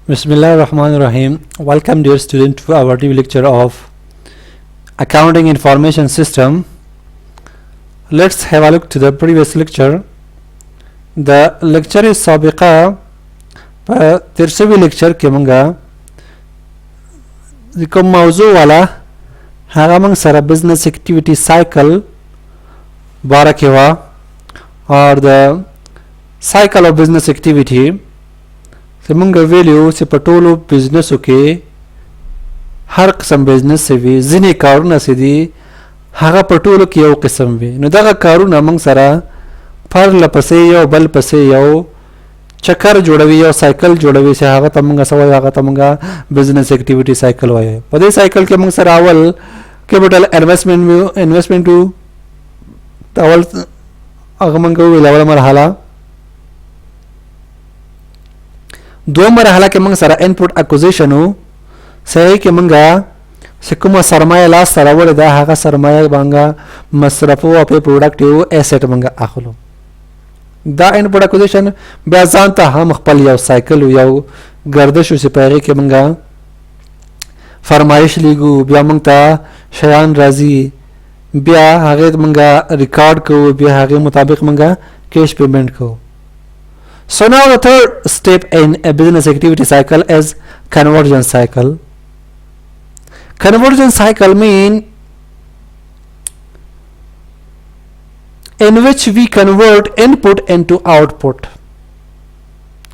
Bismillahirrahmanirrahim. Welcome dear student to our TV lecture of Accounting Information System. Let's have a look to the previous lecture. The lecture is سابقة ترسبي lecture के मंगा जिको मौजू वाला हागा मंग सारा business activity cycle बारह के वा और the cycle of business activity मंग वैल्यू से पटोलो बिजनेस के हर किस्म बिजनेस से भी जिन्हें कारुना से दी हागा पटोलो की यो किस्म भी नुदागा कारुना मंग सारा फर लपसे यो बल पसे यो चक्कर जोड़वी यो साइकिल जोड़वी से हागा तमंगा सवाई हागा तमंगा बिजनेस एक्टिविटी साइकिल वाये पदे साइकिल के मंग सारा अवल कैपिटल इन्वेस्टमेंट टू अवल अगमंग विलावल मरहाला दो मरहला के मंग सारा इनपुट एक्विजिशन हो सही के मंगा सिकुमा सरमाया ला सरवर दा हागा सरमाया बंगा मसरफो अपे प्रोडक्टिव एसेट मंगा आखलो दा इनपुट एक्विजिशन बेजानता हम खपल यो साइकिल यो गर्दिश से पैरे के मंगा फरमाइश लीगू बिया मंगता शयान राजी बिया हागे मंगा रिकॉर्ड को बिया हागे मुताबिक मंगा कैश पेमेंट को. So now the third step in a business activity cycle is conversion cycle. Conversion cycle mean in which we convert input into output.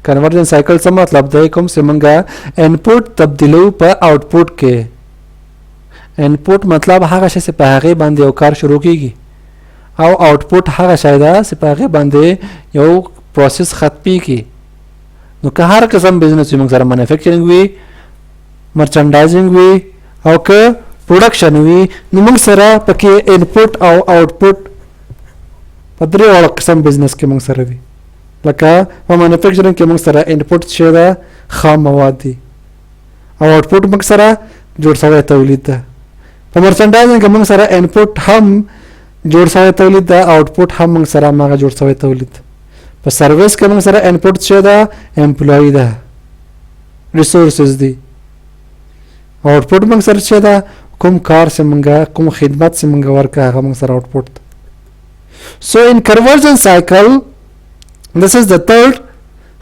Conversion cycle से मतलब देखो से मंगा input तब्दीलो पर output के input मतलब हागा से पहले बंदे औकार शुरू कीगी और output हागा शायदा से पहले बंदे यो प्रोसेस खत्मी की नो का हर किस्म बिजनेस में सारा मैन्युफैक्चरिंग हुई मर्चेंडाइजिंग हुई और के प्रोडक्शन हुई निमंग सारा पके इनपुट और आउटपुट पदरे वाला किस्म बिजनेस के मंग सारा भी लका वो मैन्युफैक्चरिंग के मंग सारा इनपुट शेदा खाम मवाद दी और आउटपुट मंग सारा जोड़ सारा तौलीद दा पर मर्चेंडाइजिंग के मंग सारा इनपुट हम जोड़ सारा तौलीद दा आउटपुट हम मंग सारा मागा जोड़ सारा तौलीद पर सर्विस के मंग सारा इनपुट शेदा एम्प्लॉय दा रिसोर्सेज दी आउटपुट मंग सारा शेदा कुम कार से मंगा कुम खिदमत से मंगा वर्क का मंग सारा output. So in conversion cycle this is the third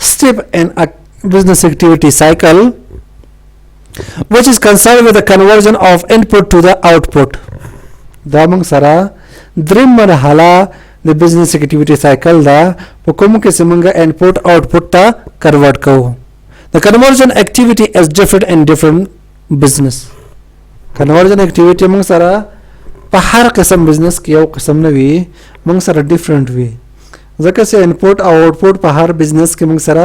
step in a business activity cycle which is concerned with the conversion of input to the output. Da मंग सारा द्रिम मरहला the business activity cycle da pokum ke simanga input output ta convert ko. The conversion activity is different in different business. Conversion activity mang sara pahar qisam business ki yo qisam nawi mang sara different wi zaka se input output pahar business ke mang sara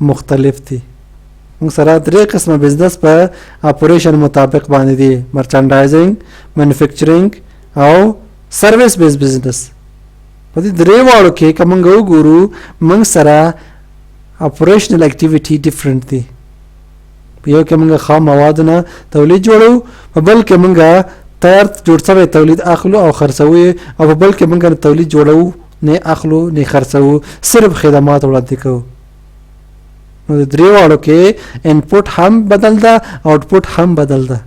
mukhtalif thi mang sara tre qisam business pa operation mutabiq bani di merchandising manufacturing aw service based business पति द्रेवाड़ो के कमंगो गुरु मंग सरा operational activity different थी यो के मंगा खाम मवाद ना तौलीद जोड़ो बल के मंगा तैयार जोड़ सवे तौलीद आखलो और खर्चवे और बल के मंगा तौलीद जोड़ो ने आखलो ने खर्चवो सिर्फ खिदमत उड़ा दिखो द्रेवाड़ो के इनपुट हम बदल दा आउटपुट हम बदल दा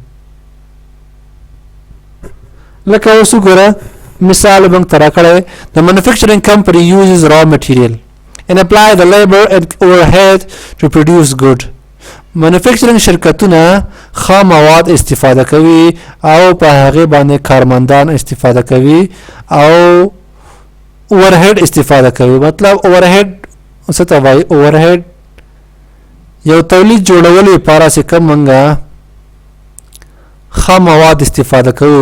लका उसु गोरा मिसाल बंग तरह करे the manufacturing company uses raw material and apply the labor and overhead to produce good. manufacturing शरकतुना खाम मवाद इस्तिफादा कवी आओ पहागे बाने कारमंदान इस्तिफादा कवी आओ ओवरहेड इस्तिफादा कवी मतलब ओवरहेड उसे तवाई ओवरहेड यो तौलीद जोड़वल पारा से कम मंगा खाम मवाद इस्तिफादा कवी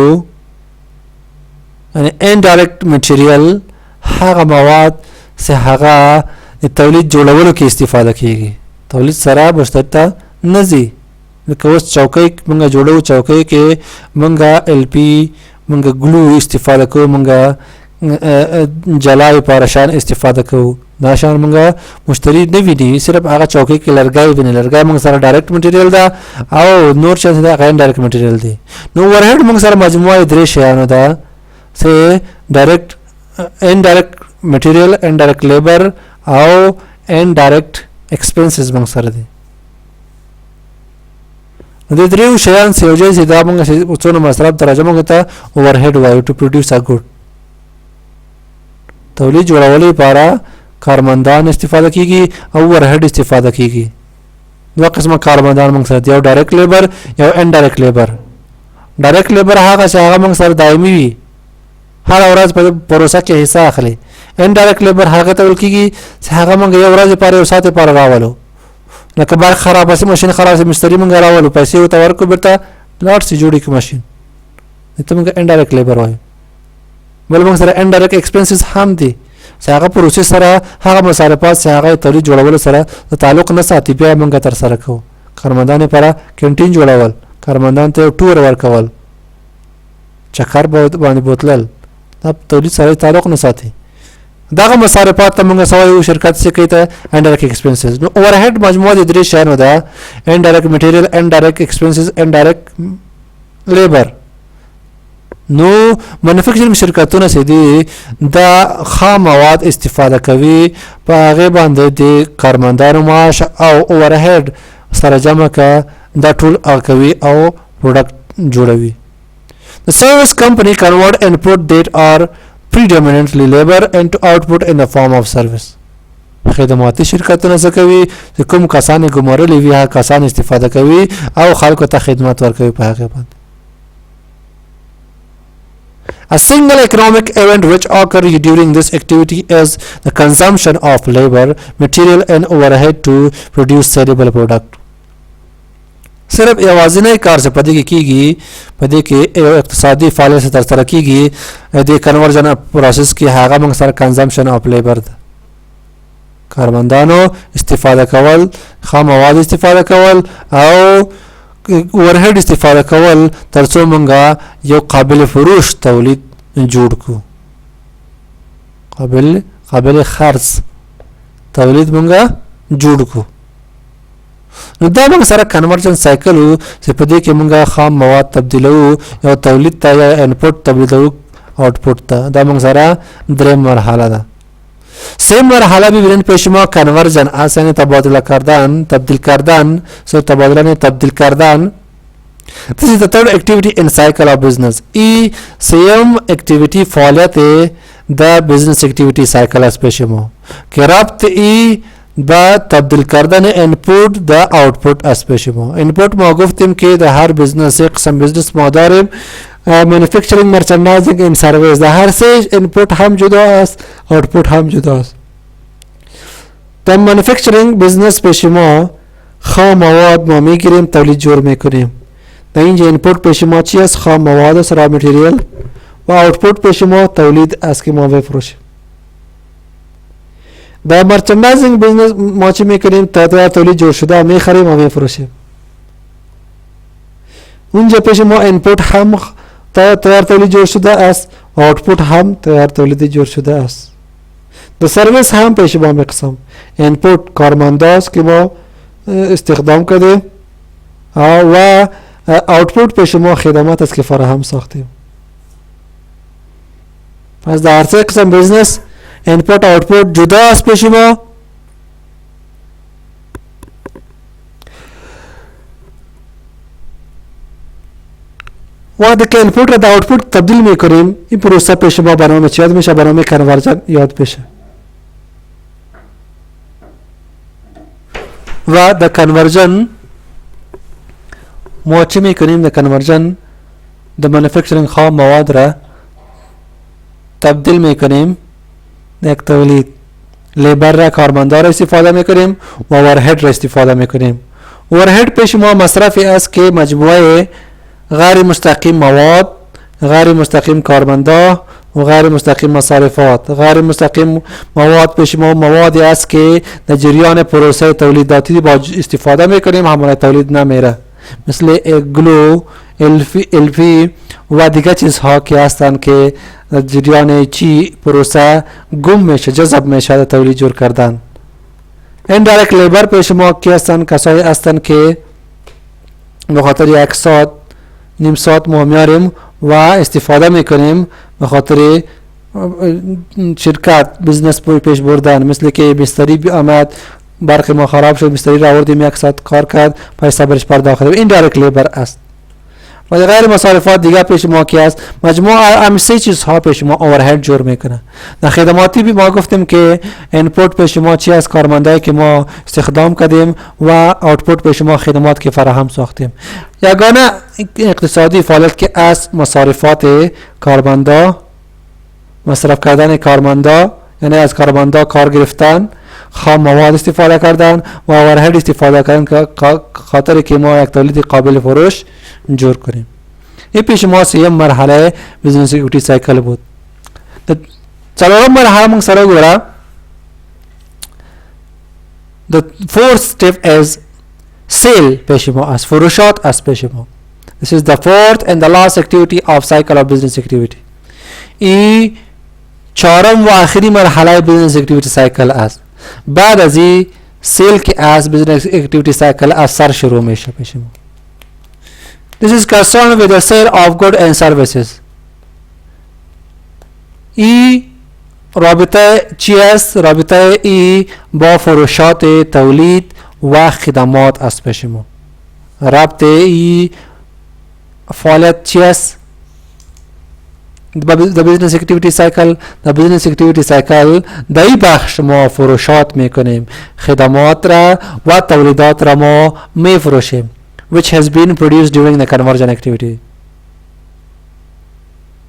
यानी indirect material हागा मवाद से हागा तौलीद जोड़वलों की इस्तिफादा किएगी तौलीद सरा बस्तता नजी कवस चौके मंगा जोड़ो चौके के मंगा एलपी मंगा ग्लू इस्तिफादा को मंगा जलाए पारशान इस्तिफादा को नाशान मंगा मुश्तरी नहीं भी सिर्फ आगा चौके के लरगाई भी नहीं लरगाई मंगा सारा डायरेक्ट मटेरियल दा आओ नोर चांस दा आगा इनडायरेक्ट मटेरियल दी नो ओवरहेड मंगा सारा मजमुआ दृश्य यानो दा से direct indirect material indirect labour आओ इनडायरेक्ट एक्सपेंसेस मंग सर दे د دریو شیان سیوجه چې دا موږ څونه مصرف درجه موږ ته اوور هیډ وایو ټو پروډوس ا ګوډ تولید جوړولو لپاره کارمندان استفاده کیږي او اوور هیډ استفاده کیږي دوه قسمه کارمندان موږ سره یو ډایرکټ لیبر یو انډایرکټ لیبر ډایرکټ لیبر هغه چې هغه موږ سره دایمي وي هر ورځ په پروسه کې حصہ اخلي انډایرکټ لیبر هغه ته ویل کیږي چې هغه موږ یو ورځ لپاره یو ساعت لپاره راولو لکه بار خراب شي ماشين خراب شي مستری موږ راولو پیسې ورته ورکو بیرته لاټ سي جوړي کی ماشين ته موږ انډایرکټ لیبر وایو بل موږ سره انډایرکټ ایکسپنسز هم دي چې هغه پروسس سره هغه مصارفات چې هغه تولید جوړول سره تعلق نه ساتي بیا موږ تر سره کوو کارمندان لپاره کینټین جوړول کارمندان ته ټور ورکول چکر باندې بوتلل دا تولید سره تعلق نه ساتي دغه مصارفات ته موږ سوي شرکت څخه کوي ته انډایرکټ ایکسپنسز نو اوور هیډ مجموعه د درې شیانو ده انډایرکټ مټیریال انډایرکټ ایکسپنسز انډایرکټ لیبر نو مانیفیکچرینګ شرکتونه چې دي دا خام مواد استفاده کوي په هغه باندې د کارمندانو معاش او اوور هیډ سره جمع کا دا ټول کوي او پروډکټ جوړوي The service company convert input that are predominantly labor into output in the form of service. خدماتي شرکتونه څه کوي چې کوم کسان ګمارلي وي هغه کسان استفاده کوي او خلکو ته خدمات ورکوي په هغه باندې. A single economic event which occurs during this activity is the consumption of labor, material and overhead to produce sellable product. صرف یوازینی کار چې پدې کې کیږي پدې کې یو اقتصادي فعالیت تر سره کیږي د کنورژن پروسس کې هغه موږ سره کنزمپشن اف لیبر ده کارمندانو استفاده کول خام مواد استفاده کول او اورهډ استفاده کول ترڅو موږ یو قابل فروش تولید جوړ کو قابل خرڅ تولید موږ جوړ کو نو دا موږ سره کنورژن سایکل چې په دې کې موږ خام مواد تبدیلو یو تولید ته یا انپوټ تبدیلو آوټپوټ ته دا موږ سره درې مرحله ده سه مرحله ببینید پیش ما کنورژن آسانی تبادله کردن تبدیل کردن سو تبادله تبدیل کردن This is the third activity in cycle of business. ای سیم activity فعالیت the business activity cycle از پیش ما که ربط ای با تبدیل کردن input the output از پیش ما input ما گفتیم که در هر بزنس یک قسم بزنس ما داریم manufacturing merchandising and service در هر سه input هم جدا است output هم جدا است در manufacturing بزنس پیش ما خام مواد ما میگیریم تولید جور میکنیم در اینجا input پیش ما چی است خام مواد است را متریال و output پیش ما تولید است که ما بفروشیم در مرچندایزینگ بزنس ما چی میکنیم تا تولید جور شده میخریم و میفروشیم اونجا پیش ما اینپوت هم تیار تولید جور شده است و آوتپوت هم تیار تولید جور شده است در سرویس هم پیش ما میقسم اینپوت کارمنده است که ما استخدام کردیم و آوتپوت پیش ما خدمات است که فراهم ساختیم پس در هر سه قسم بزنس input output جدا است پیش ما وقتی که input را در output تبدیل میکنیم این پروسه پیش ما برنامه چی یاد میشه برنامه کنورژن یاد میشه و در کنورژن ما چی میکنیم در کنورژن در مانیفکچرینگ خام مواد را تبدیل میکنیم یک تولید لیبر را کارمندان را استفاده میکنیم و اورهد را استفاده میکنیم اورهد پیش ما مصرفی است که مجموعه غیر مستقیم مواد غیر مستقیم کارمندان و غیر مستقیم مصارفات غیر مستقیم مواد پیش ما موادی است که در جریان پروسه تولیداتی با استفاده میکنیم همون تولید نمیره مثل گلو الفی و دیگه چیزها که هستند که جریان چی پروسه گم میشه جذب میشه تولید جور کردن اندایرکت لیبر پیش ما کی هستند کسایی هستند که به خاطر یک ساعت نیم ساعت ما میاریم و استفاده میکنیم به خاطر شرکت بزنس پیش بردن مثل که مستری آمد برق ما خراب شد، مستری را آوردیم یک ساعت کار کرد، پیسه برش پرداخت. ایندایرکت لیبر است. و غیر مصارفات دیگه پیش ما کی است؟ مجموع همین سه چیزها پیش ما اورهد جور میکنه. در خدماتی بھی ما گفتیم که اینپوت پیش ما چی است؟ کارمندایی که ما استخدام کردیم و آوتپوت پیش ما خدمات که فراهم ساختیم. یگانه اقتصادی فعالیت که از مصارفات کارمندا، مصرف کردن کارمندا، یعنی از کارمندا کار گرفتن، خام مواد استفاده کردن و اورهد استفاده کردن که خاطر که ما یک تولید قابل فروش جور کنیم. این پیش ما سیم مرحله بزنس اکویتی سایکل بود. چهارم مرحله من سره گورا. The fourth step is sale پیش ما است، فروشات است پیش ما. This is the fourth and the last activity of cycle of business activity. این چهارم و آخری مرحله بزنس اکتیویتی سایکل است. بعد از این سیل که از بزنس اکتیویتی سایکل از سر شروع میشه پیش ما. This is concerned with the sale of goods and services. ای رابطه چی است؟ رابطه ای با فروشات تولید و خدمات است پیش ما. رابطه ای فعالیت چی است؟ The business activity cycle. The business activity cycle در این بخش ما فروشات میکنیم، خدمات را و تولیدات را ما میفروشیم which has been produced during the conversion activity.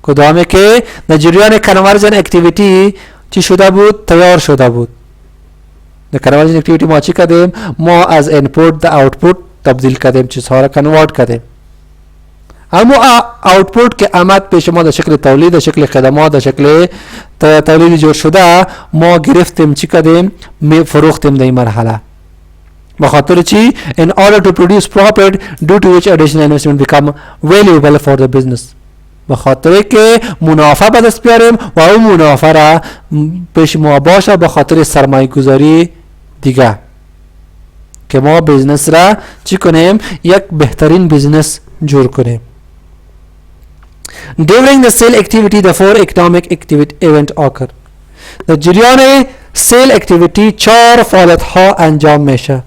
کدامی که در جریان conversion activity چی شده بود؟ تیار شده بود. در conversion activity ما چی کردیم؟ ما از input در output تبدیل کردیم، چیزها را convert کردیم. اما آوتپوت که آمد پیش ما در شکل تولید، در شکل خدمات، در شکل تولید جور شده، ما گرفتیم چی کردیم؟ می فروختیم در این مرحله. بخاطر چی؟ in order to produce profit due to which additional investment become valuable for the business. بخاطر که منافع به دست بیاریم و اون منافع را پیش ما باشه بخاطر سرمایه گذاری دیگه که ما بیزنس را چی کنیم؟ یک بهترین بیزنس جور کنیم. During the sale activity, the four economic event occur. در جریان سیل اکتیویتی چهار فعالیت ها انجام میشه.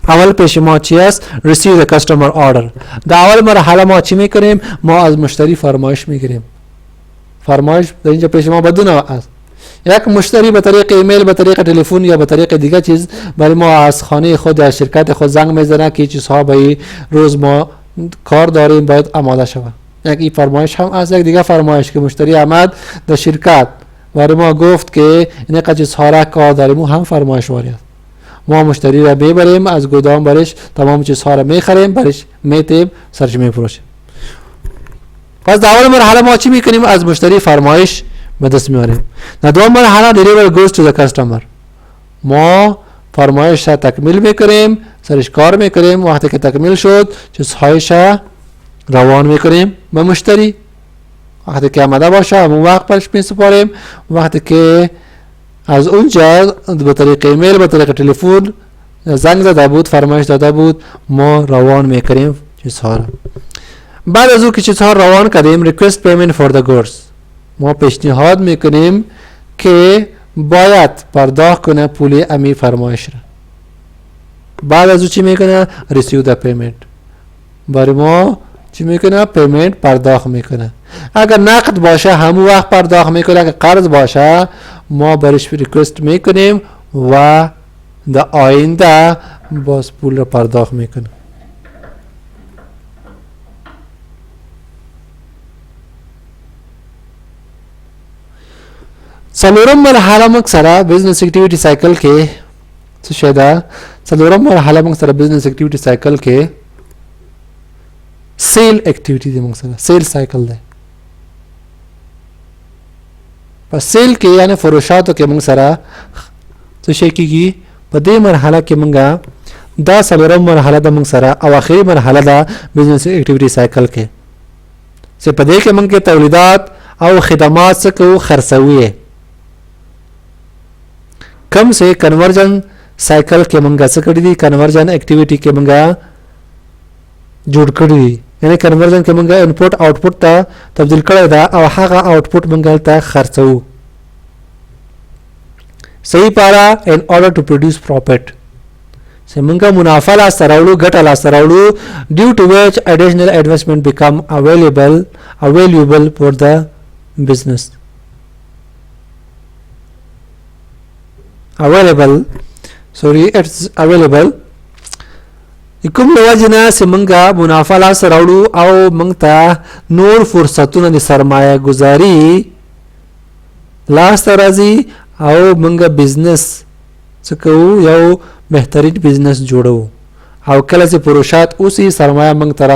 اول پیش ما چی است؟ receive the customer order. در اول مرحله ما چی میکنیم؟ ما از مشتری فرمایش میگیریم. فرمایش در اینجا پیش ما بدون است. یک مشتری به طریق ایمیل، به طریق تلفن یا به طریق دیگه چیز برای ما از خانه خود یا شرکت خود زنگ میزنه که چیزها به روز ما کار داریم باید آماده شود. یک این فرمایش هم از یک دیگه فرمایش که مشتری آمد در شرکت برای ما گفت که این چیزها را کار داریم، او هم فرمایش واری است. ما مشتری را میبریم از گودام برش تمام چیزها را میخریم برش میتیم سرش میفروشیم. پس در اول مرحله ما چی میکنیم؟ از مشتری فرمایش به دست میاریم. در دوم مرحله deliver goods to the customer. ما فرمایش را تکمیل میکنیم، سرش کار میکنیم، وقتی که تکمیل شد چیزهایش روان میکنیم به مشتری. وقتی که آمده باشه همون وقت برش میسپاریم. وقتی که از اونجا به طریق ایمیل، به طریق تلفن زنگ زده بود، فرمایش داده بود، ما روان میکنیم چیزها را. بعد از اون که چیزها روان کردیم request payment for the goods. ما پیشنهاد میکنیم که باید پرداخت کنه پول امی فرمایش را. بعد از اون چی میکنه؟ receive the payment. برای ما چی میکنه؟ پیمنت پرداخت میکنه. اگر نقد باشه همون وقت پرداخت میکنه، اگر قرض باشه ما برش ریکوست میکنیم و در آینده باز پول رو پرداخت میکنه. سلورم مرحله مکسره بزنس اکتیویتی سایکل که چه شده؟ سلورم مرحله مکسره بزنس اکتیویتی سایکل که سیل اکتیویتی دی مکسره سیل سایکل ده. پس سیل که یعنی فروشاتو که مکسره چه شکیگی؟ پا دی مرحله که منگا دا سلورم مرحله دا مکسره او آخری مرحله دا بزنس اکتیویتی سایکل که سے پا دی که منگا تولیدات او خدمات سکو خرسویه کم سے کنورجن سائیکل کے منگا سکڑی دی کنورجن ایکٹیویٹی کے منگا جوڑ کړی دی یعنی کنورجن کے منگا انپوٹ آؤٹپوٹ تا تبدیل کړی دا او هغه آؤٹپوٹ منگا تا خرڅو صحیح پارا in order to produce profit چې موږ منافع لاسته راوړو ګټه لاسته راوړو due to which additional investment become available for the business it's available کوم لوجنا چې موږ منافع لاسته راوړو او موږ ته نور فرصتونه د سرمایه گذاري لاسته راځي او موږ بزنس څه کوو یو بهترین بزنس جوړو او کله چې پروشات اوسي سرمایه موږ ته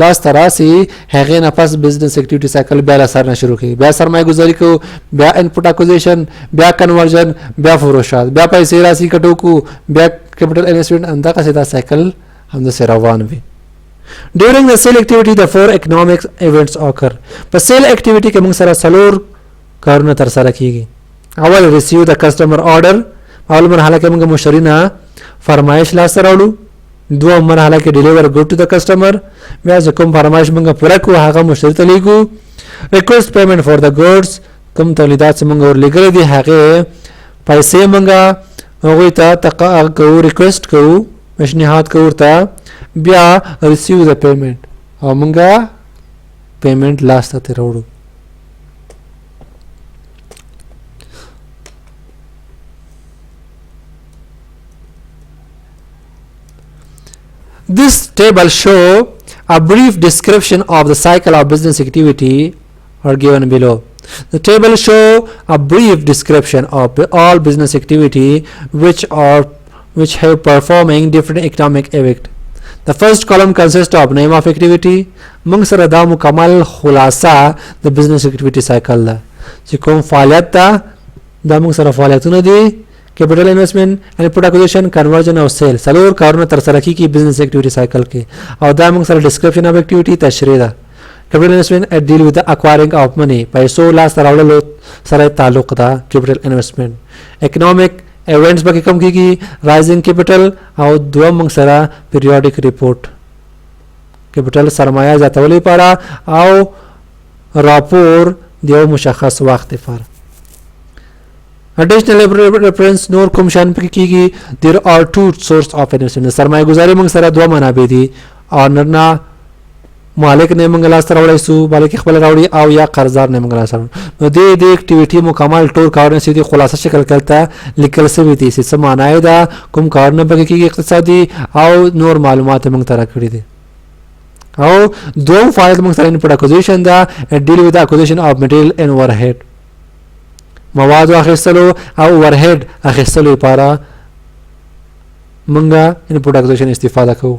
لاسته راسي هغې نه پس بزنس اکټیویټي سایکل بیا له سر نه شروع کړي بیا سرمایه گذاري کوو بیا انپوټ اکوزیشن بیا کنورژن بیا فروشات بیا پیسې راسي کټو کو بیا capital investment همدغسې دا سایکل همداسې روان وي during the sale activity the four economic events occur په سیل اکټیویټي کې موږ سره 4 کارونه ترسره کیږي اول receive the customer order اول مرحله کې موږ مشتری نه فرمایش لاسته راوړو دوم مرحله کې deliver good to the customer بیا چې کوم فرمایش موږ پوره کړو هغه مشتری ته لیږو request payment for the goods کوم تولیدات چې موږ ورلېږلي دي هغې پیسې موږ هغوی ته کوو ریکویسټ کوو پیشنهاد کوو ورته بیا ریسیو د پیمنټ او موږ پیمنټ لاسته ترې راوړو This table show a brief description of the cycle of business activity are given below. The table show a brief description of all business activity which have performing different economic event. The first column consists of name of activity. موږ سره دا مکمل خلاصه د business activity cycle ده چې کوم فعالیت ده دا موږ سره فعالیتونه دي capital investment input acquisition conversion او sale څلور کارونه ترسره کیږي business activity cycle کې او دا موږ سره description of activity تشریح ده capital investment deal with the acquiring of money پیسو لاسته راوړلو سره تعلق ده capital investment economic events به کوم کیږي rising capital او دوم موږ سره periodic report capital سرمایه زیاتولو لپاره او راپور د یو مشخص وخت لپاره additional reference نور کوم شان پکې کیږي there are two source of investment سرمایه گذاري موږ سره دوه منابع دي اونر نه مالک نه موږ لاسته راوړی سو بلکې خپل راوړي او یا قرضدار نه موږ لاسته نو د اکټیویټي مکمل ټول کارونه چې د خلاصه شکل کلته لیکل شوی دي چې معنی دا کوم کارونه پکې کیږي اقتصادي او نور معلومات موږ ترا کړی دي او دوم فعالیت موږ سره انپوټ اکوزیشن دا ډیل وذ اکوزیشن اف مټیریل ان اوورهید مواد اخیستلو او اوورهید اخیستلو لپاره موږ انپوټ اکوزیشن استفاده کوو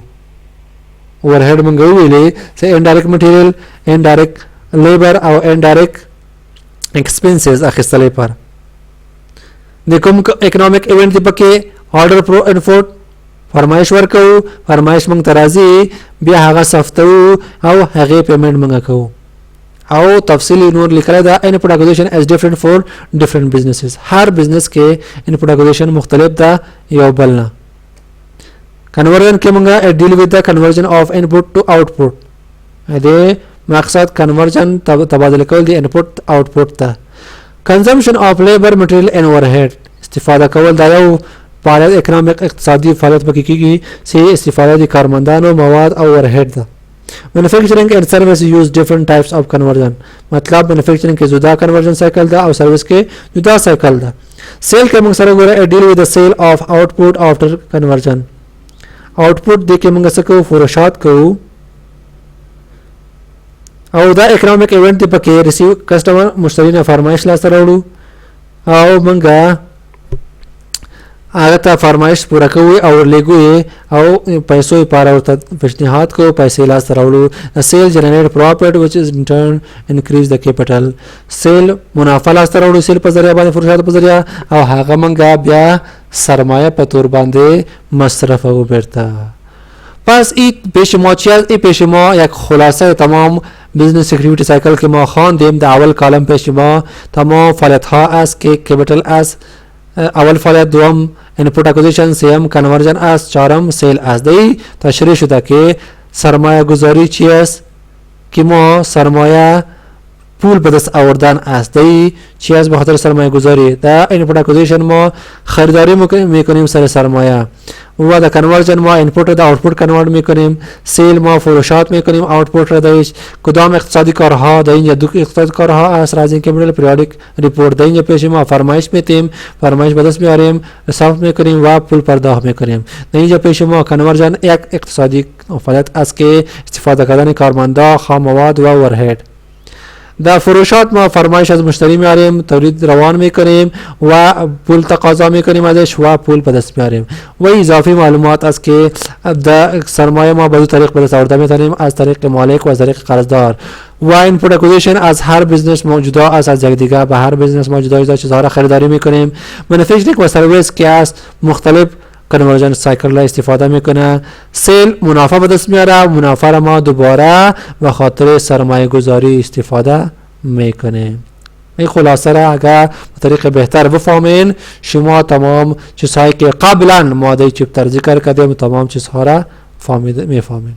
overhead موږ ویلې چې indirect material indirect labor او indirect expenses اخیستل لپاره د کوم economic event دی پکې order pro input فرمایش ورکو فرمایش موږ ترازی بیا هغه صفتو او هغه پیمنٹ موږ کوو او تفصیلی نور لیکل دا input acquisition is different for different businesses هر business کې input acquisition مختلف دا یو بل نه conversion کې موږ deal with the conversion of input to output دې مقصد conversion تبادله کول دي input output ته consumption of labor material and overhead استفاده کول دا یو فعالیت اکنامک اقتصادي فعالیت پکې کیږي چې استفاده دي کارمندانو مواد او overhead ده manufacturing and service use different types of conversion مطلب manufacturing کې جدا conversion cycle ده او service کې جدا cycle ده sale کې موږ سره ګوره deal with the sale of output after conversion output دې کې موږ څه کوو فروشات کوو او دا اکنامک ایونت دی پکې ریسیو کسٹمر مشتری نه فرمایش لاسته راوړو او موږ هغه ته فرمایش پوره کوي او لګوي او پیسو لپاره ورته پیشنهاد کوو پیسې لاسته راوړو سیل جنریټ پروفیټ which is in turn increase the capital سیل منافع لاسته راوړو سیل په ذریعہ باندې فروشات په ذریعہ او هغه موږ بیا سرمایه په تور باندې مصرف او برتا پس پیشما یک خلاصه تمام بزنس سیکیوریتی سایکل که ما خواندیم در اول کالم پیشما تمام فعالیت ها است که کپیتال است اول فعالیت دوم انپوت اکوزیشن سیم کنورژن است چهارم سیل است دی تشریح شده که سرمایه گذاری چی است که ما سرمایه پول به دست آوردن است. دایی چی از به خاطر سرمایه گذاری. در اینپوت اکوزیشن ما خریداری میکنیم سر سرمایه و در کنورژن ما اینپوت را در آوتپوت کنورت میکنیم. سیل ما فروشات میکنیم آوتپوت را دایش. کدام اقتصادی کارها در اینجا دو اقتصادی کارها است رازین کپیتال پریودیک ریپورت. در اینجا پیش ما فرمایش میتیم، فرمایش به دست میاریم، حساب میکنیم و پول پرداخت میکنیم. در اینجا پیش ما کنورژن یک اقتصادی فعالیت است که استفاده کردن کارمندا، خام مواد و اورهد. در فروشات ما فرمایش از مشتری میاریم، تولید روان میکنیم و پول تقاضا میکنیم ازش و پول به دست میاریم. و اضافی معلومات است که در سرمایه ما به دو طریق به دست آورده میتونیم، از طریق مالک و از طریق قرضدار. و اینپوت اکوزیشن از هر بیزنس موجوده است، از یک دیگه به هر بیزنس موجوده است چیزها را خریداری میکنیم. مانیفکتچرینگ و سرویس که است مختلف کنورژن سایکل را استفاده میکنه. سیل منافع به دست میاره، منافع را ما دوباره به خاطر سرمایه گذاری استفاده میکنیم. این خلاصه را اگر به طریق بهتر بفهمین شما تمام چیزهایی که قبلا ماده چپتر ذکر کردیم تمام چیزها را میفهمین.